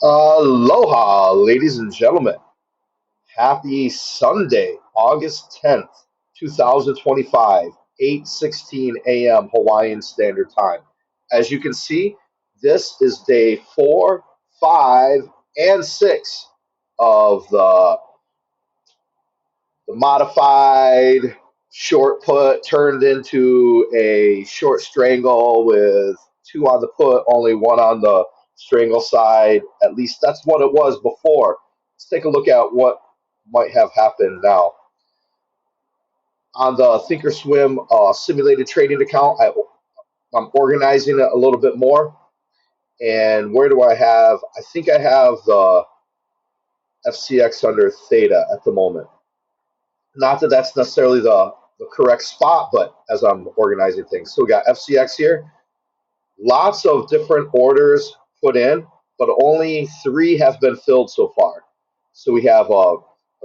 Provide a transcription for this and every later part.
Aloha, ladies and gentlemen. Happy Sunday, August 10th, 2025, 8:16 a.m. Hawaiian Standard Time. As you can see, this is day 4, 5, and 6 of the modified short put turned into a short strangle with two on the put, only one on the strangle side. At least that's what it was before. Let's take a look at what might have happened now. On the Thinkorswim simulated trading account, I'm organizing it a little bit more. And where do I have? I think I have the FCX under theta at the moment. Not that that's necessarily the correct spot, but as I'm organizing things. So we got FCX here. Lots of different orders put in, but only three have been filled so far. So we have a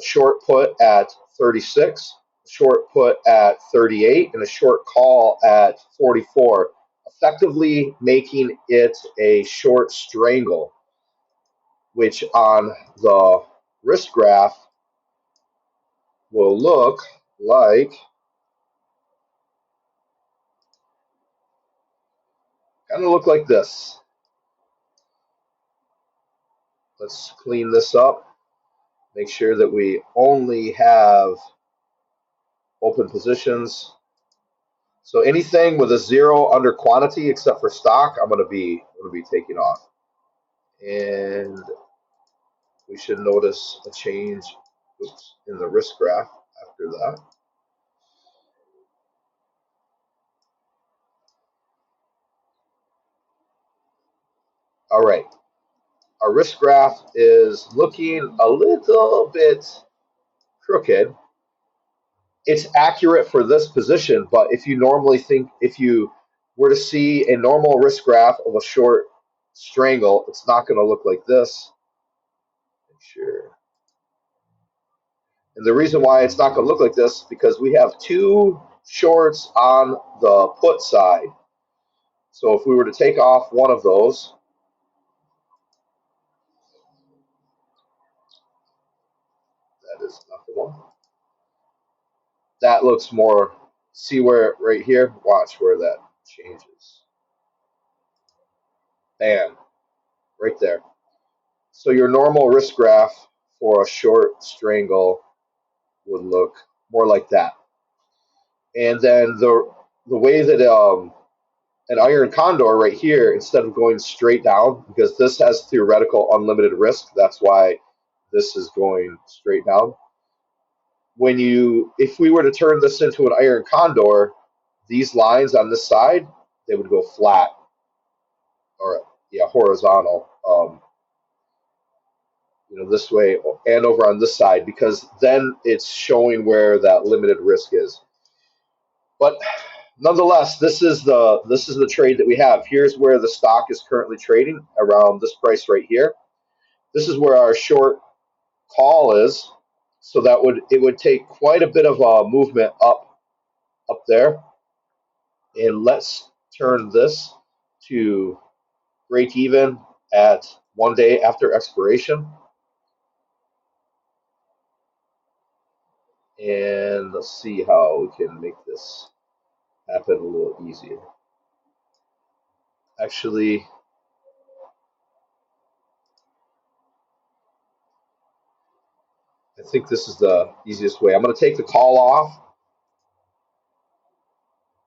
short put at 36, a short put at 38, and a short call at 44, effectively making it a short strangle, which on the risk graph will look like kind of look like this. Let's clean this up. Make sure that we only have open positions. So anything with a zero under quantity except for stock, I'm gonna be taking off. And we should notice a change in the risk graph after that. All right, our risk graph is looking a little bit crooked. It's accurate for this position, but if you were to see a normal risk graph of a short strangle, it's not going to look like this. Make sure. And the reason why it's not going to look like this is because we have two shorts on the put side. So if we were to take off one of those, that is not the one. That looks more. See where right here? Watch where that changes. Bam, right there. So your normal risk graph for a short strangle would look more like that. And then the way that an iron condor right here, instead of going straight down, because this has theoretical unlimited risk, that's why this is going straight down. If we were to turn this into an iron condor, these lines on this side, they would go flat or yeah, horizontal. This way and over on this side because then it's showing where that limited risk is. But nonetheless, this is the trade that we have. Here's where the stock is currently trading around this price right here. This is where our short call is. So it would take quite a bit of a movement up there. And let's turn this to break even at 1 day after expiration. And let's see how we can make this happen a little easier. Actually, I think this is the easiest way. I'm going to take the call off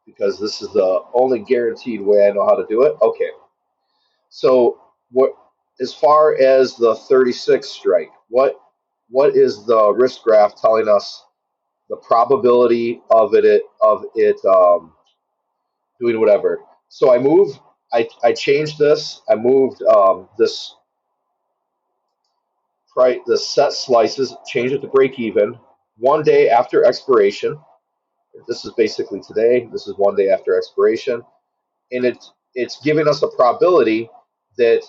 because this is the only guaranteed way I know how to do it. Okay. So as far as the 36 strike, what is the risk graph telling us the probability of it doing whatever? So I changed this. I moved this price, the set slices, changed it to break even 1 day after expiration. This is basically today. This is 1 day after expiration, and it's giving us a probability that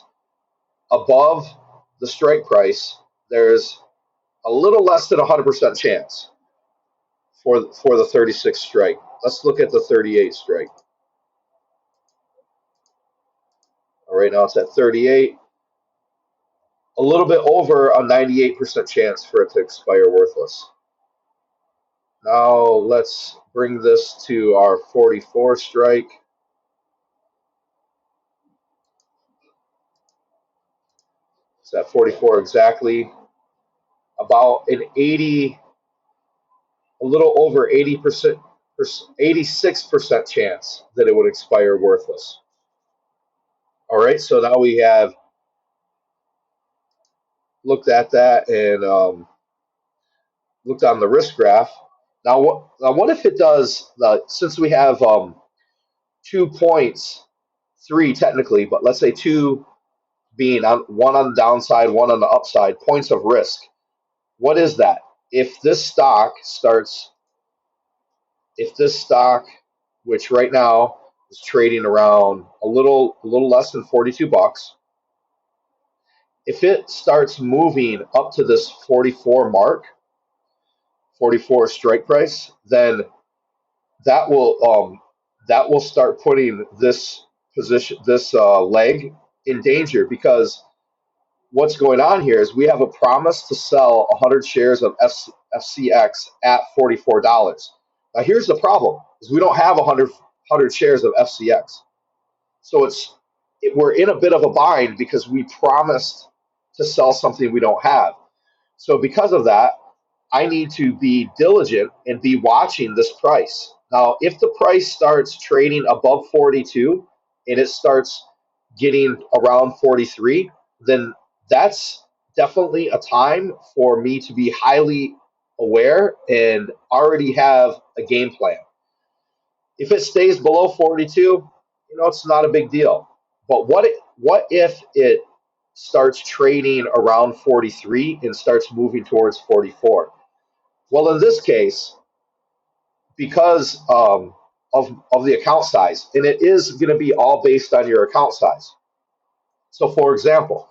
above the strike price, there's a little less than 100% chance for the 36 strike. Let's look at the 38 strike. All right, now it's at 38. a little bit over a 98% chance for it to expire worthless. Now let's bring this to our 44 strike. It's at 44 exactly. About an 80, a little over 80%, 86% chance that it would expire worthless. All right, so now we have looked at that and looked on the risk graph. What if it does, since we have 2 points, three technically, but let's say two being one on the downside, one on the upside, points of risk. What is that? If this stock, which right now is trading around a little less than 42 bucks, if it starts moving up to this 44 mark, 44 strike price, then that will start putting this position, this leg in danger, because what's going on here is we have a promise to sell 100 shares of FCX at $44. Now here's the problem: is we don't have 100 shares of FCX, so we're in a bit of a bind because we promised to sell something we don't have. So because of that, I need to be diligent and be watching this price. Now, if the price starts trading above 42 and it starts getting around 43, then that's definitely a time for me to be highly aware and already have a game plan. If it stays below 42, it's not a big deal. But what if it starts trading around 43 and starts moving towards 44? Well, in this case, because of the account size, and it is going to be all based on your account size. So, for example,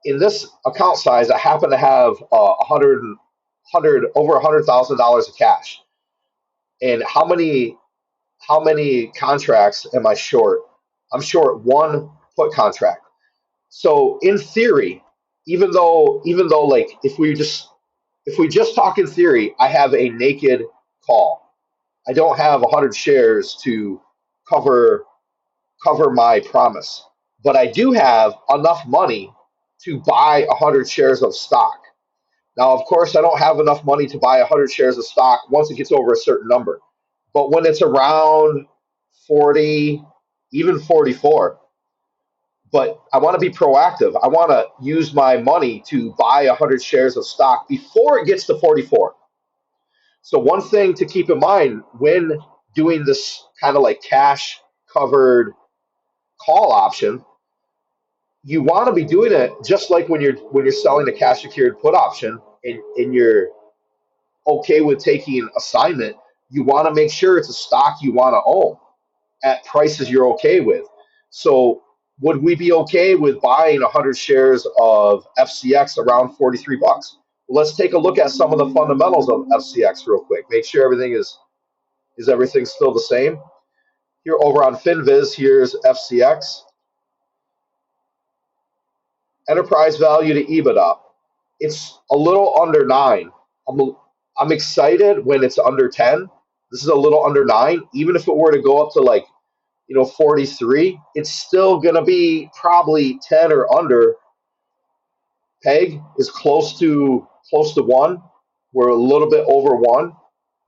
in this account size, I happen to have over $100,000 of cash. And how many contracts am I short? I'm short one put contract. So in theory, even though like if we just talk in theory, I have a naked call. I don't have 100 shares to cover my promise, but I do have enough money to buy 100 shares of stock. Now, of course, I don't have enough money to buy 100 shares of stock once it gets over a certain number. But when it's around 40, even 44, but I want to be proactive. I want to use my money to buy 100 shares of stock before it gets to 44. So one thing to keep in mind when doing this kind of like cash covered call option, you want to be doing it just like when you're selling a cash secured put option, and you're okay with taking assignment. You want to make sure it's a stock you want to own at prices you're okay with. So would we be okay with buying 100 shares of FCX around 43 bucks? Well, let's take a look at some of the fundamentals of FCX real quick. Make sure everything is everything still the same. Here over on FinViz, here's FCX. Enterprise value to EBITDA. It's a little under 9. I'm excited when it's under 10. This is a little under 9. Even if it were to go up to like 43, it's still going to be probably 10 or under. Peg is close to 1. We're a little bit over 1.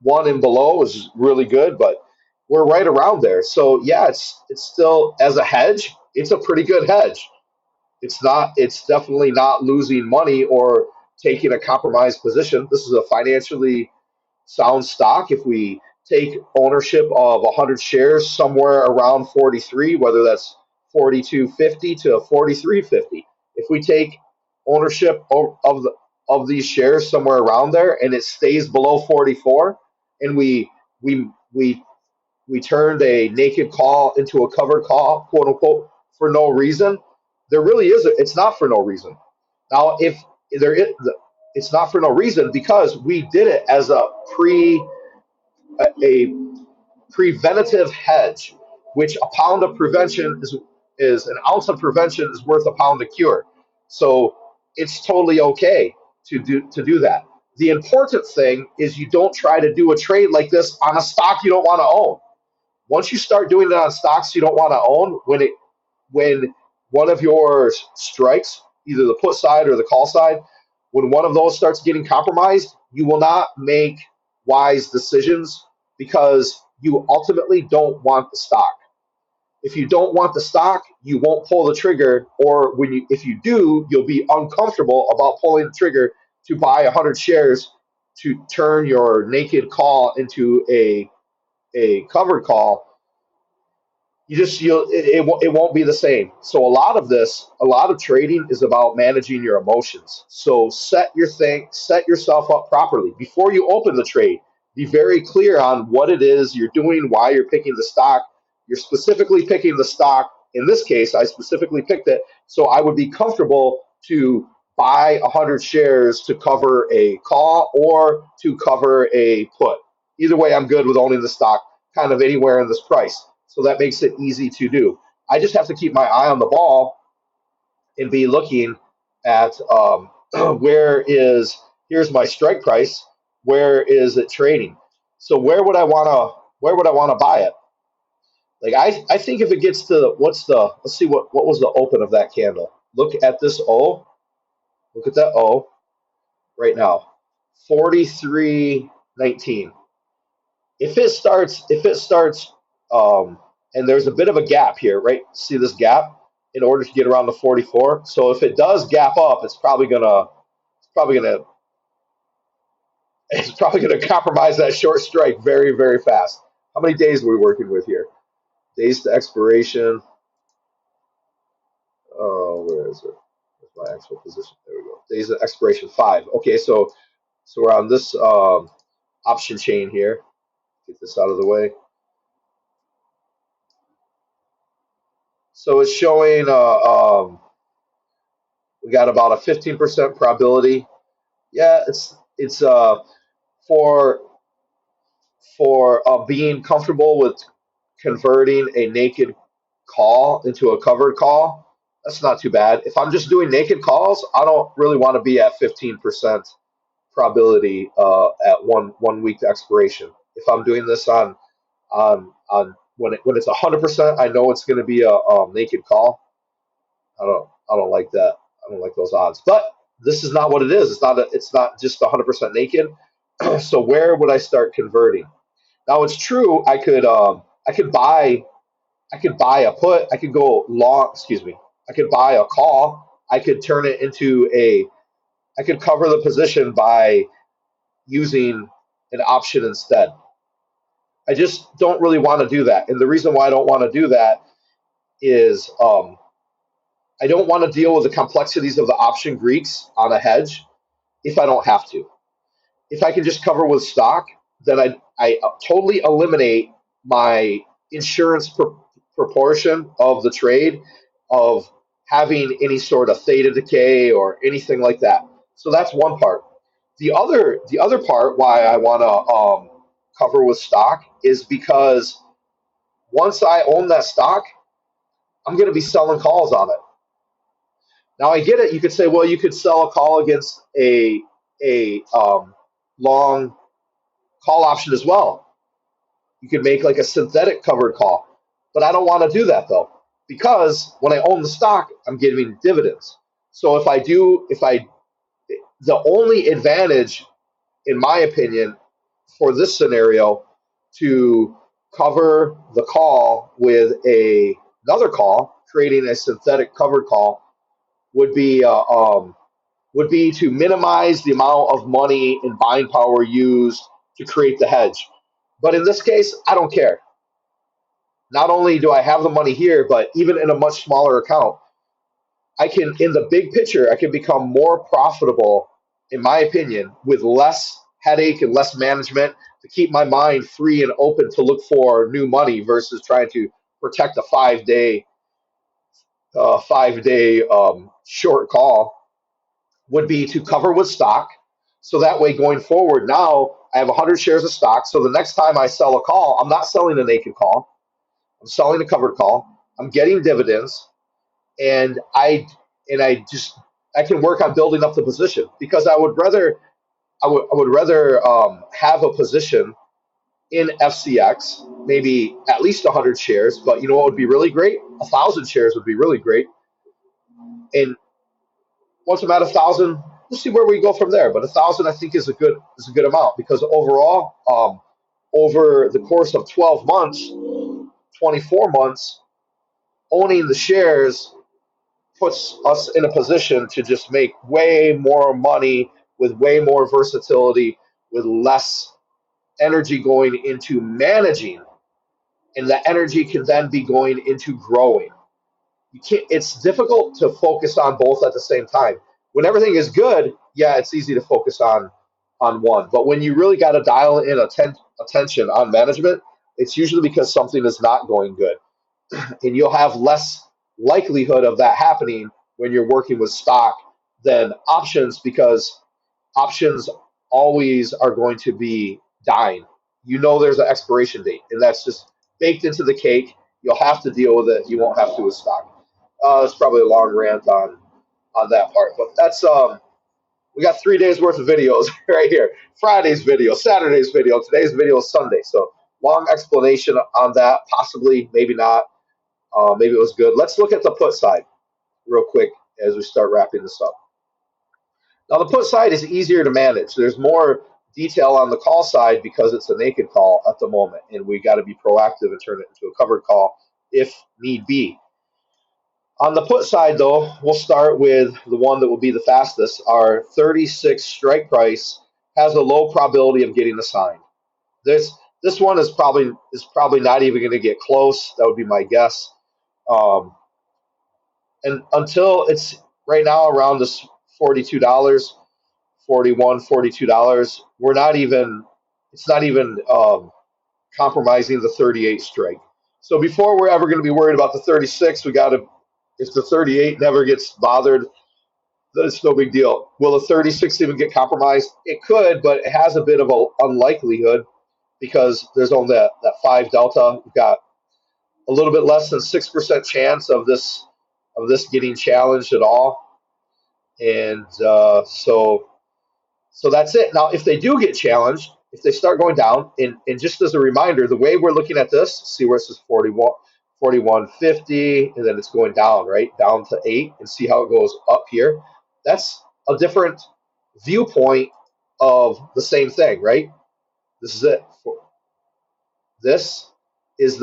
1 and below is really good, but we're right around there. So yeah, it's still, as a hedge, it's a pretty good hedge. It's definitely not losing money or taking a compromised position. This is a financially sound stock. If we take ownership of 100 shares somewhere around 43, whether that's 42.50 to 43.50, if we take ownership of these shares somewhere around there and it stays below 44, and we turned a naked call into a covered call, quote unquote, for no reason, there really isn't. It's not for no reason. Now, if there is, it's not for no reason because we did it as a preventative hedge, which a pound of prevention is an ounce of prevention is worth a pound of cure. So it's totally okay to do that. The important thing is you don't try to do a trade like this on a stock you don't want to own. Once you start doing it on stocks you don't want to own, when one of your strikes, either the put side or the call side, when one of those starts getting compromised, you will not make wise decisions because you ultimately don't want the stock. If you don't want the stock, you won't pull the trigger, or if you do, you'll be uncomfortable about pulling the trigger to buy 100 shares to turn your naked call into a covered call. It won't be the same. So a lot of trading is about managing your emotions. So set yourself up properly before you open the trade. Be very clear on what it is you're doing, why you're picking the stock. You're specifically picking the stock. In this case, I specifically picked it so I would be comfortable to buy 100 shares to cover a call or to cover a put. Either way, I'm good with owning the stock kind of anywhere in this price. So that makes it easy to do. I just have to keep my eye on the ball and be looking at here's my strike price, where is it trading? So where would I want to buy it? Like I think if it gets to let's see what was the open of that candle. Look at this O. Look at that O right now. 43.19. If it starts and there's a bit of a gap here, right? See this gap in order to get around the 44. So if it does gap up, it's probably gonna it's probably gonna compromise that short strike very, very fast. How many days are we working with here? Days to expiration. Oh, where is it? Where's my actual position? There we go. Days to expiration 5. Okay, so we're on this option chain here. Get this out of the way. So it's showing we got about a 15% probability. Yeah, it's for being comfortable with converting a naked call into a covered call. That's not too bad. If I'm just doing naked calls, I don't really want to be at 15% probability at one week to expiration. If I'm doing this on when it's 100%, I know it's going to be a naked call. I don't like that. I don't like those odds. But this is not what it is. It's not just 100% naked. So where would I start converting? Now it's true. I could buy a put. I could go long. Excuse me. I could buy a call. I could turn it into a. I could cover the position by using an option instead. I just don't really want to do that. And the reason why I don't want to do that is I don't want to deal with the complexities of the option Greeks on a hedge if I don't have to. If I can just cover with stock, then I totally eliminate my insurance proportion of the trade of having any sort of theta decay or anything like that. So that's one part. The other part why I want to cover with stock is because once I own that stock, I'm going to be selling calls on it. Now I get it. You could say, well, you could sell a call against a long call option as well. You could make like a synthetic covered call, but I don't want to do that though because when I own the stock, I'm getting dividends. So the only advantage, in my opinion, for this scenario, to cover the call with another call, creating a synthetic covered call, would be to minimize the amount of money and buying power used to create the hedge. But in this case, I don't care. Not only do I have the money here, but even in a much smaller account, in the big picture, I can become more profitable, in my opinion, with less headache and less management to keep my mind free and open to look for new money versus trying to protect a 5 day short call would be to cover with stock. So that way, going forward, now I have 100 shares of stock. So the next time I sell a call, I'm not selling a naked call. I'm selling a covered call. I'm getting dividends, and I just I can work on building up the position because I would rather have a position in FCX, maybe at least 100 shares. But you know what would be really great? 1,000 shares would be really great. And once I'm at 1,000, we'll see where we go from there. But 1,000, I think, is a good amount because overall, over the course of 12 months, 24 months, owning the shares puts us in a position to just make way more money with way more versatility, with less energy going into managing, and that energy can then be going into growing. You can't. It's difficult to focus on both at the same time. When everything is good, yeah, it's easy to focus on one. But when you really got to dial in attention on management, it's usually because something is not going good, and you'll have less likelihood of that happening when you're working with stock than options because options always are going to be dying. You know there's an expiration date, and that's just baked into the cake. You'll have to deal with it. You won't have to with stock. It's probably a long rant on that part, but that's we got 3 days worth of videos right here. Friday's video, Saturday's video, today's video is Sunday. So long explanation on that. Possibly, maybe not. Maybe it was good. Let's look at the put side real quick as we start wrapping this up. Now, the put side is easier to manage. There's more detail on the call side because it's a naked call at the moment, and we got to be proactive and turn it into a covered call if need be. On the put side, though, we'll start with the one that will be the fastest. Our 36 strike price has a low probability of getting assigned. This this one is probably not even going to get close. That would be my guess. Um, and until it's right now around this $42, 41, $42, we're not even, it's not even compromising the 38 strike. So before we're ever going to be worried about the 36, we got to, if the 38 never gets bothered, then it's no big deal. Will the 36 even get compromised? It could, but it has a bit of an unlikelihood because there's only that 5 delta. We've got a little bit less than 6% chance of this getting challenged at all. And so that's it. Now, if they do get challenged, if they start going down, and just as a reminder, the way we're looking at this, see where it says 41, 41.50, and then it's going down, right? Down to 8, and see how it goes up here. That's a different viewpoint of the same thing, right? This is it. This is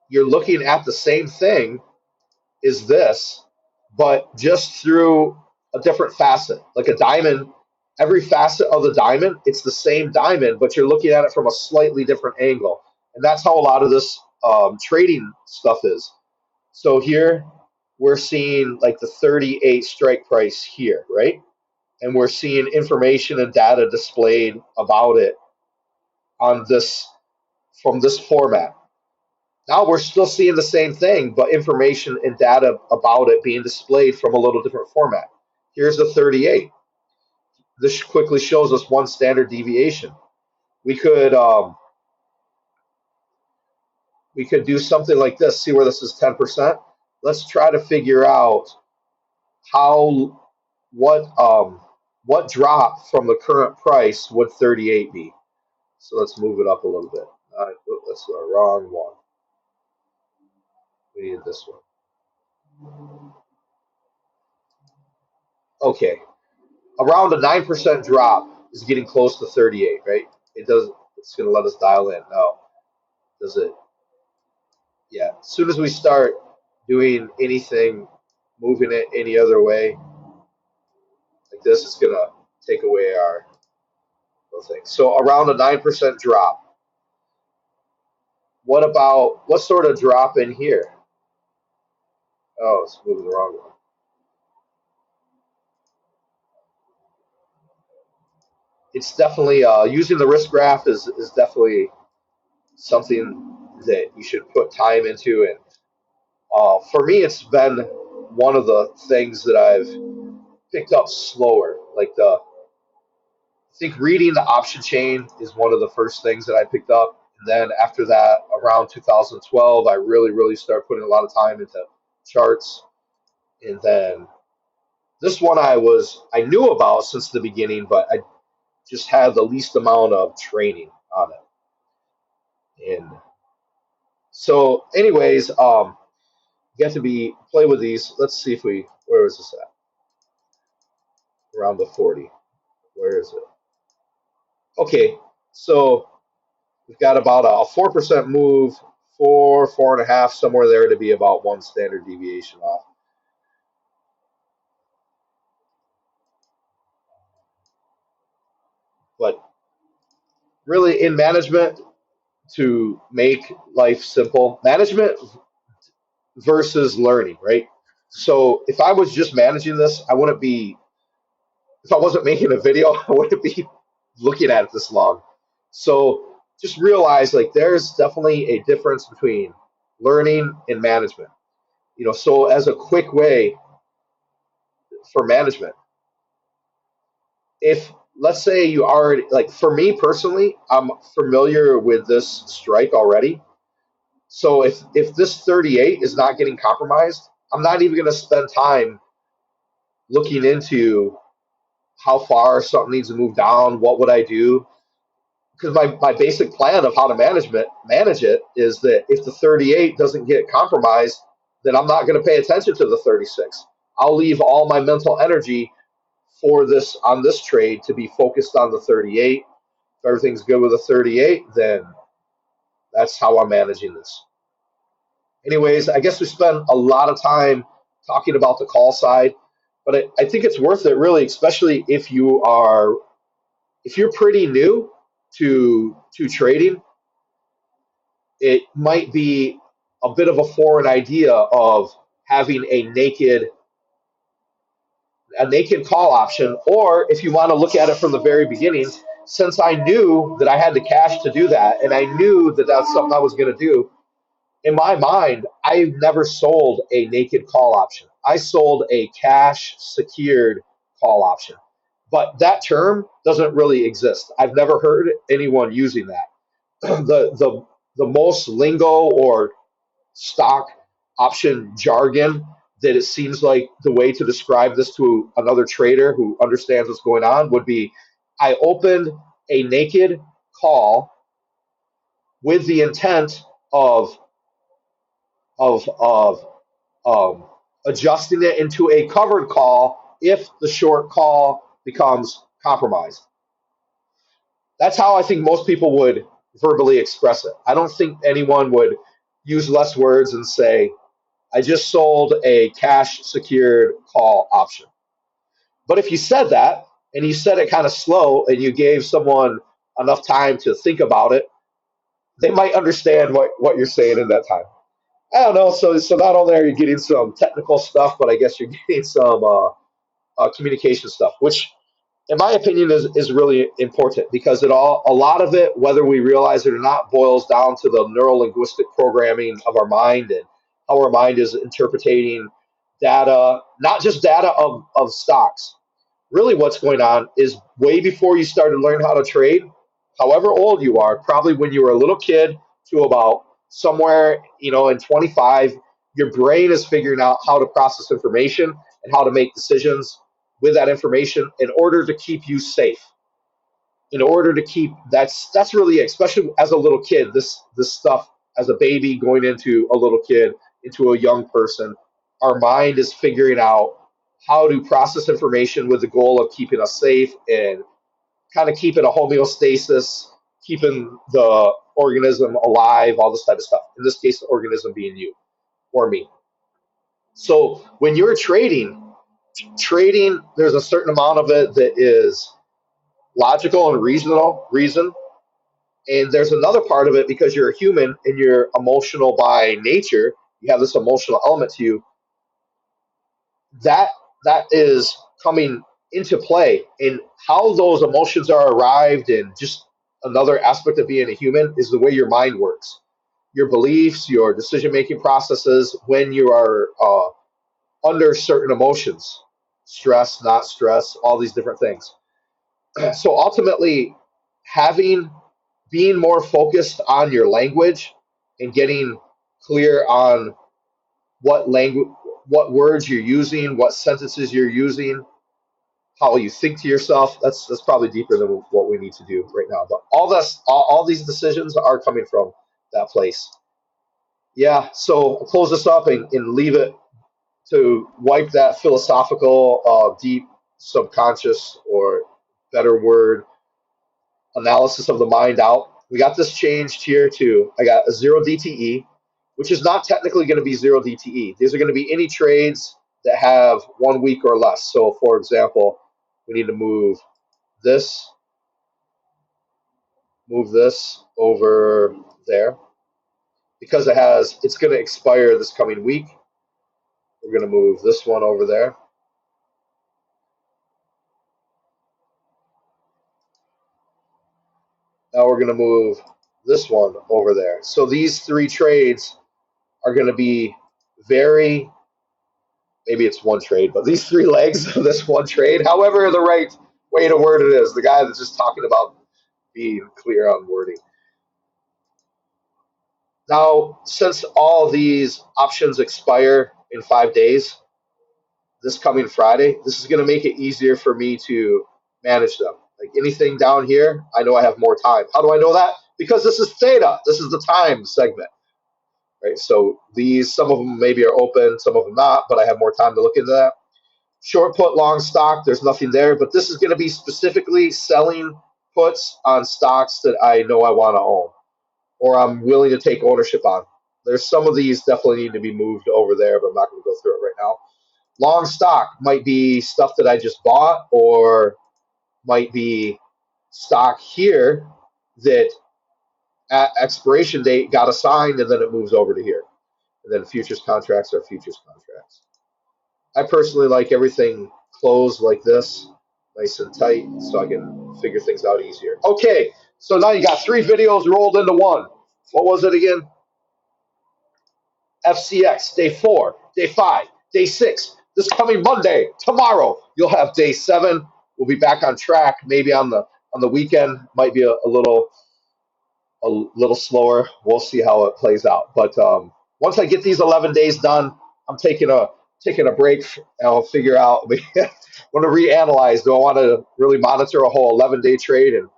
you're looking at the same thing is this, but just through a different facet. Like a diamond, every facet of the diamond, it's the same diamond, but you're looking at it from a slightly different angle. And that's how a lot of this trading stuff is. So here we're seeing like the 38 strike price here, right? And we're seeing information and data displayed about it on this from this format. Now we're still seeing the same thing, but information and data about it being displayed from a little different format. Here's the 38. This quickly shows us one standard deviation. We could do something like this. See where this is 10%. Let's try to figure out how what drop from the current price would 38 be. So let's move it up a little bit. That's the wrong one. We need this one. Okay, around a 9% drop is getting close to 38, right? It does. It's going to let us dial in. No, does it? Yeah. As soon as we start doing anything, moving it any other way, like this, it's going to take away our thing. So around a 9% drop. What sort of drop in here? Oh, it's moving the wrong one. It's definitely using the risk graph is definitely something that you should put time into. And for me, it's been one of the things that I've picked up slower. I think reading the option chain is one of the first things that I picked up. And then after that, around 2012, I really, really started putting a lot of time into charts. And then This one I knew about since the beginning, but I just had the least amount of training on it. And so, anyways, get to be play with these. Let's see if where is this at? Around the 40. Where is it? Okay, so we've got about a 4% move, 4.5, somewhere there to be about one standard deviation off. But really, in management, to make life simple, management versus learning, right? So if I was just managing this, I wouldn't be, if I wasn't making a video, I wouldn't be looking at it this long. So just realize like there's definitely a difference between learning and management. So as a quick way for management, if let's say you already, like for me personally, I'm familiar with this strike already. So if this 38 is not getting compromised, I'm not even going to spend time looking into how far something needs to move down, what would I do? Because my basic plan of how to manage it is that if the 38 doesn't get compromised, then I'm not going to pay attention to the 36. I'll leave all my mental energy for this on this trade to be focused on the 38. If everything's good with the 38, then that's how I'm managing this. Anyways, I guess we spent a lot of time talking about the call side, but I think it's worth it really, especially if you're pretty new to trading. It might be a bit of a foreign idea of having a naked call option, or if you want to look at it from the very beginning, since I knew that I had the cash to do that, and I knew that that's something I was going to do, in my mind, I never sold a naked call option. I sold a cash secured call option. But that term doesn't really exist. I've never heard anyone using that. The most lingo or stock option jargon that it seems like the way to describe this to another trader who understands what's going on would be I opened a naked call with the intent of adjusting it into a covered call if the short call becomes compromised. That's how I think most people would verbally express it. I don't think anyone would use less words and say, I just sold a cash secured call option. But if you said that and you said it kind of slow and you gave someone enough time to think about it, they might understand what you're saying in that time. I don't know. So not only are you getting some technical stuff, but I guess you're getting some communication stuff, which in my opinion is really important because a lot of it, whether we realize it or not, boils down to the neuro linguistic programming of our mind and how our mind is interpreting data, not just data of stocks. Really what's going on is way before you started learning how to trade, however old you are, probably when you were a little kid to about somewhere, in 25, your brain is figuring out how to process information and how to make decisions with that information in order to keep you safe. In order to keep that's really, especially as a little kid, this stuff as a baby going into a little kid, into a young person, our mind is figuring out how to process information with the goal of keeping us safe and kind of keeping a homeostasis, keeping the organism alive, all this type of stuff. In this case, the organism being you or me. So when you're trading, there's a certain amount of it that is logical and reason, and there's another part of it because you're a human and you're emotional by nature. You have this emotional element to you that is coming into play, and how those emotions are arrived, and just another aspect of being a human is the way your mind works, your beliefs, your decision making processes when you are under certain emotions, stress, not stress, all these different things. So ultimately, having being more focused on your language and getting clear on what language what words you're using, what sentences you're using, how you think to yourself. That's probably deeper than what we need to do right now. But all these decisions are coming from that place. Yeah. So I'll close this up and leave it to wipe that philosophical, deep subconscious, or better word, analysis of the mind out. We got this changed here to I got a 0 DTE, which is not technically going to be 0 DTE. These are going to be any trades that have 1 week or less. So, for example, we need to this, move this over there because it's going to expire this coming week. We're going to move this one over there. Now we're going to move this one over there. So these 3 trades are going to be very, maybe it's 1 trade, but these 3 legs of this 1 trade, however the right way to word it is, the guy that's just talking about being clear on wording. Now, since all these options expire in 5 days, this coming Friday, this is going to make it easier for me to manage them. Like anything down here, I know I have more time. How do I know that? Because this is theta. This is the time segment, right? So some of them maybe are open, some of them not, but I have more time to look into that. Short put, long stock, there's nothing there, but this is going to be specifically selling puts on stocks that I know I want to own or I'm willing to take ownership on. There's some of these definitely need to be moved over there, but I'm not going to go through it right now. Long stock might be stuff that I just bought or might be stock here that at expiration date got assigned and then it moves over to here. And then futures contracts are futures contracts. I personally like everything closed like this, nice and tight, so I can figure things out easier. Okay, so now you got 3 videos rolled into one. What was it again? FCX, day 4, day 5, day 6. This coming Monday, tomorrow, you'll have day 7. We'll be back on track. Maybe on the weekend, might be a little slower. We'll see how it plays out. But once I get these 11 days done, I'm taking a break, and I'll figure out. I want to reanalyze. Do I want to really monitor a whole 11-day trade and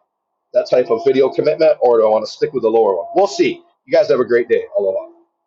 that type of video commitment, or do I want to stick with the lower one? We'll see. You guys have a great day. Aloha.